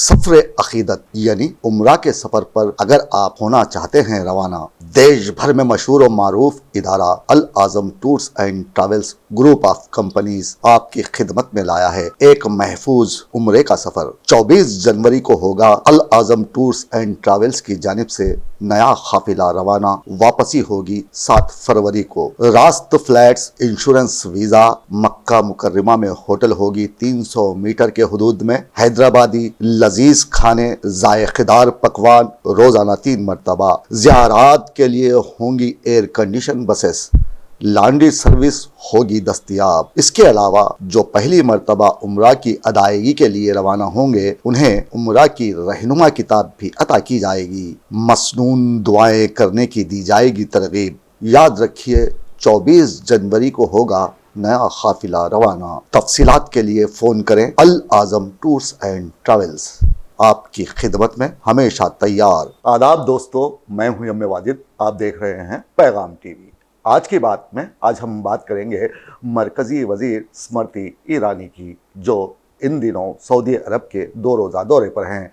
सफ़र अक़ीदत यानी उम्रा के सफ़र पर अगर आप होना चाहते हैं रवाना, देश भर में मशहूर और मारूफ इदारा Al Azam tours and travels group of companies आपकी खिदमत में लाया है एक महफूज उम्रे का सफ़र। 24 जनवरी को होगा अल आज़म टूर्स एंड ट्रैवल्स की जानिब से नया काफिला रवाना। वापसी होगी 7 फरवरी को। रास्त फ्लैट्स, इंश्योरेंस, वीज़ा, मक्का मुकर्रमा में होटल होगी 300 मीटर के हदूद में। हैदराबादी लजीज खाने, जायकेदार पकवान रोजाना 3 मरतबा। ज़ियारात के लिए होंगी air condition buses, laundry service होगी दस्तयाब। इसके अलावा जो पहली मरतबा उम्रा की अदायगी के लिए रवाना होंगे उन्हें उम्रा की रहनुमा किताब भी अता की जाएगी। मसनून दुआएं करने की दी जाएगी तरगीब। याद रखिए 24 जनवरी को होगा नया काफिला रवाना। तफसीलात के लिए फ़ोन करें अल आज़म टूर्स एंड ट्रैवल्स, आपकी खिदमत में हमेशा तैयार। आदाब दोस्तों, मैं हूं यम वाजिद, आप देख रहे हैं पैगाम टीवी। आज की बात में हम बात करेंगे मरकज़ी वज़ीर स्मृति ईरानी की, जो इन दिनों सऊदी अरब के 2 रोज़ा दौरे पर हैं।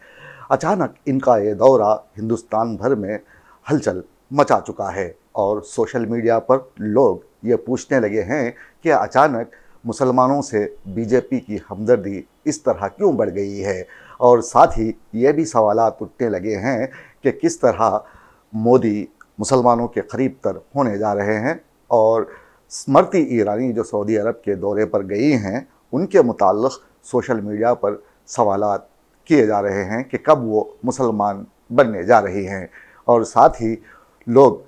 अचानक इनका ये दौरा हिंदुस्तान भर में हलचल मचा चुका है और सोशल मीडिया पर लोग ये पूछने लगे हैं कि अचानक मुसलमानों से बीजेपी की हमदर्दी इस तरह क्यों बढ़ गई है, और साथ ही ये भी सवालात उठने लगे हैं कि किस तरह मोदी मुसलमानों के करीब तर होने जा रहे हैं। और स्मृति ईरानी जो सऊदी अरब के दौरे पर गई हैं, उनके मुताल्लिक़ सोशल मीडिया पर सवालात किए जा रहे हैं कि कब वो मुसलमान बनने जा रही हैं। और साथ ही लोग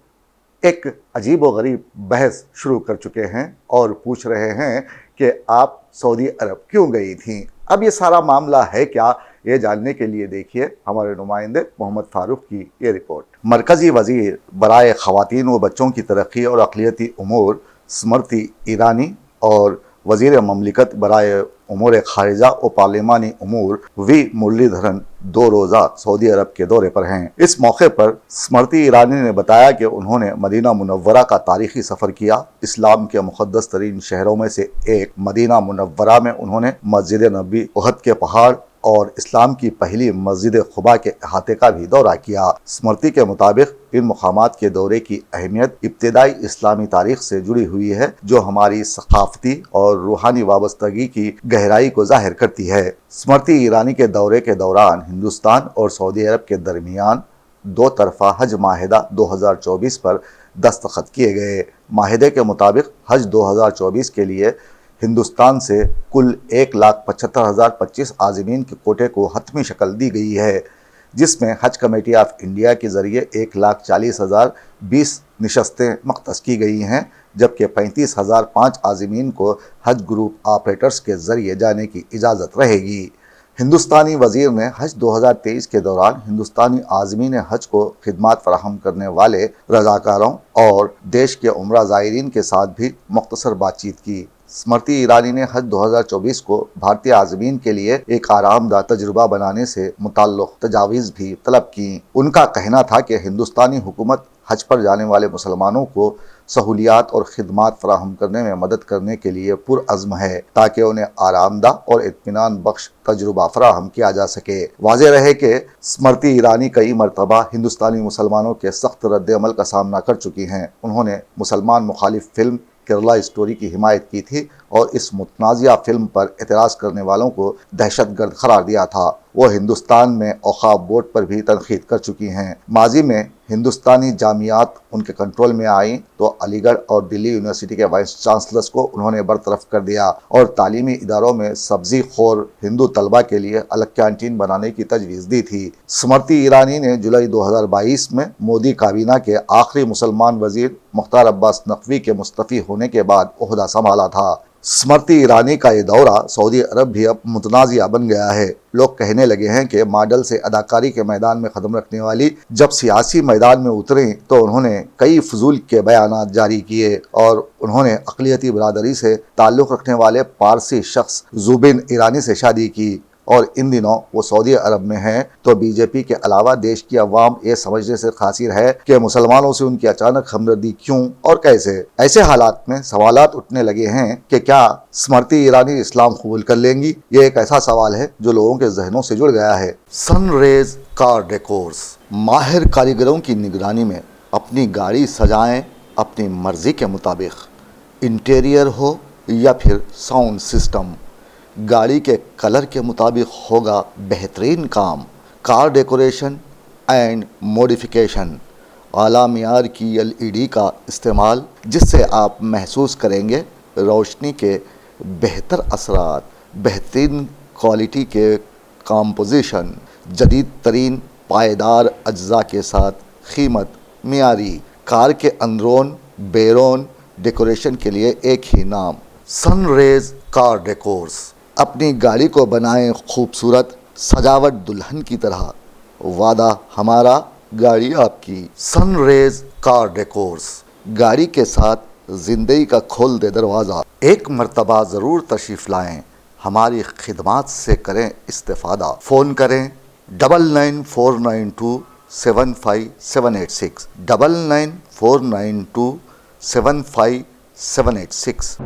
एक अजीब व गरीब बहस शुरू कर चुके हैं और पूछ रहे हैं कि आप सऊदी अरब क्यों गई थीं। अब ये सारा मामला है क्या, ये जानने के लिए देखिए हमारे नुमाइंदे मोहम्मद फारूक की ये रिपोर्ट। मरकज़ी वज़ीर बराए ख़वातीन व बच्चों की तरक्की और अक़लियती उमूर स्मृति ईरानी और वज़ीर ममलिकत बराए उमूर ख़ारिजा व पार्लिमानी उमूर वी मुरलीधरन 2 रोज़ा सऊदी अरब के दौरे पर हैं। इस मौके पर स्मृति ईरानी ने बताया कि उन्होंने मदीना मुनव्वरा का तारीख़ी सफ़र किया। इस्लाम के मुक़द्दस तरीन शहरों में से एक मदीना मुनव्वरा में उन्होंने मस्जिद नबी, उहद के पहाड़ और इस्लाम की पहली मस्जिद खुबा के अहाते का भी दौरा किया। स्मृति के मुताबिक इन मुकामात के दौरे की अहमियत इब्तिदाई इस्लामी तारीख से जुड़ी हुई है, जो हमारी सकाफ़ती और रूहानी वाबस्तगी की गहराई को जाहिर करती है। स्मृति ईरानी के दौरे के दौरान हिंदुस्तान और सऊदी अरब के दरमियान 2 तरफ़ा हज माहिदा 2024 पर दस्तखत किए गए। माहिदे के मुताबिक हज 2024 के लिए हिंदुस्तान से कुल 1,75,025 आज़मीन के कोटे को हतमी शक्ल दी गई है, जिसमें हज कमेटी ऑफ इंडिया के ज़रिए 1,40,020 नशस्तें मख्तस की गई हैं, जबकि 35,005 आज़मीन को हज ग्रुप ऑपरेटर्स के ज़रिए जाने की इजाज़त रहेगी। हिंदुस्तानी वज़ीर ने हज 2023 के दौरान हिंदुस्तानी आज़मीन हज को खिदमात फराहम करने वाले रज़ाकारों और देश के उम्रा ज़ायरीन के साथ भी मुख्तसर बातचीत की। स्मृति ईरानी ने हज 2024 को भारतीय आज़मीन के लिए एक आरामदा तजुर्बा बनाने से मुताल्लिक़ तजावीज़ भी तलब की। उनका कहना था कि हिंदुस्तानी हुकूमत हज पर जाने वाले मुसलमानों को सहूलियात और खिदमात फराहम करने में मदद करने के लिए पुरअज़्म है, ताकि उन्हें आरामदा और इत्मीनान बख्श तजुर्बा फराहम किया जा सके। वाज़ेह रहे कि स्मृति ईरानी कई मरतबा हिंदुस्तानी मुसलमानों के सख्त रद्द अमल का सामना कर चुकी हैं। उन्होंने मुसलमान मुखालिफ फिल्म केरला स्टोरी की हिमायत की थी और इस मुतनाज़िया फिल्म पर एतराज़ करने वालों को दहशतगर्द करार दिया था। वो हिंदुस्तान में औक़ाफ़ बोर्ड पर भी तनक़ीद कर चुकी हैं। माजी में हिंदुस्तानी जामियात उनके कंट्रोल में आई तो अलीगढ़ और दिल्ली यूनिवर्सिटी के वाइस चांसलर्स को उन्होंने बरतरफ कर दिया और तालीमी इदारों में सब्ज़ी खोर हिंदू तलबा के लिए अलग कैंटीन बनाने की तजवीज़ दी थी। स्मृति ईरानी ने जुलाई 2022 में मोदी काबीना के आखिरी मुसलमान वज़ीर मुख्तार अब्बास नकवी के मुस्तफ़ी होने के बाद ओहदा संभाला था। स्मृति ईरानी का ये दौरा सऊदी अरब भी अब मुतनाज़िया बन गया है। लोग कहने लगे हैं कि मॉडल से अदाकारी के मैदान में कदम रखने वाली जब सियासी मैदान में उतरें तो उन्होंने कई फजूल के बयानात जारी किए और उन्होंने अक़लियती बरादरी से ताल्लुक़ रखने वाले पारसी शख्स ज़ुबिन ईरानी से शादी की। اور ان دنوں وہ سعودی عرب میں ہیں، تو بی جے پی کے علاوہ دیش کی عوام یہ سمجھنے سے قاصر ہے کہ مسلمانوں سے ان کی اچانک ہمدردی کیوں اور کیسے۔ ایسے حالات میں سوالات اٹھنے لگے ہیں کہ کیا اسمرتی ایرانی اسلام قبول کر لیں گی؟ یہ ایک ایسا سوال ہے جو لوگوں کے ذہنوں سے جڑ گیا ہے۔ سن ریز کار ڈیکورز، ماہر کاریگروں کی نگرانی میں اپنی گاڑی سجائیں اپنی مرضی کے مطابق، انٹیریئر ہو یا پھر ساؤنڈ سسٹم، گاڑی کے کلر کے مطابق ہوگا بہترین کام۔ کار ڈیکوریشن اینڈ موڈیفیکیشن، اعلیٰ معیار کی LED کا استعمال جس سے آپ محسوس کریں گے روشنی کے بہتر اثرات، بہترین کوالٹی کے کمپوزیشن، جدید ترین پائیدار اجزاء کے ساتھ قیمت معیاری۔ کار کے اندرون بیرون ڈیکوریشن کے لیے ایک ہی نام، سن ریز کار ڈیکورز۔ اپنی گاڑی کو بنائیں خوبصورت، سجاوٹ دلہن کی طرح، وعدہ ہمارا گاڑی آپ کی۔ سن ریز کار ڈیکورز، گاڑی کے ساتھ زندگی کا کھول دے دروازہ۔ ایک مرتبہ ضرور تشریف لائیں، ہماری خدمات سے کریں استفادہ۔ فون کریں 9949275786 9949275786۔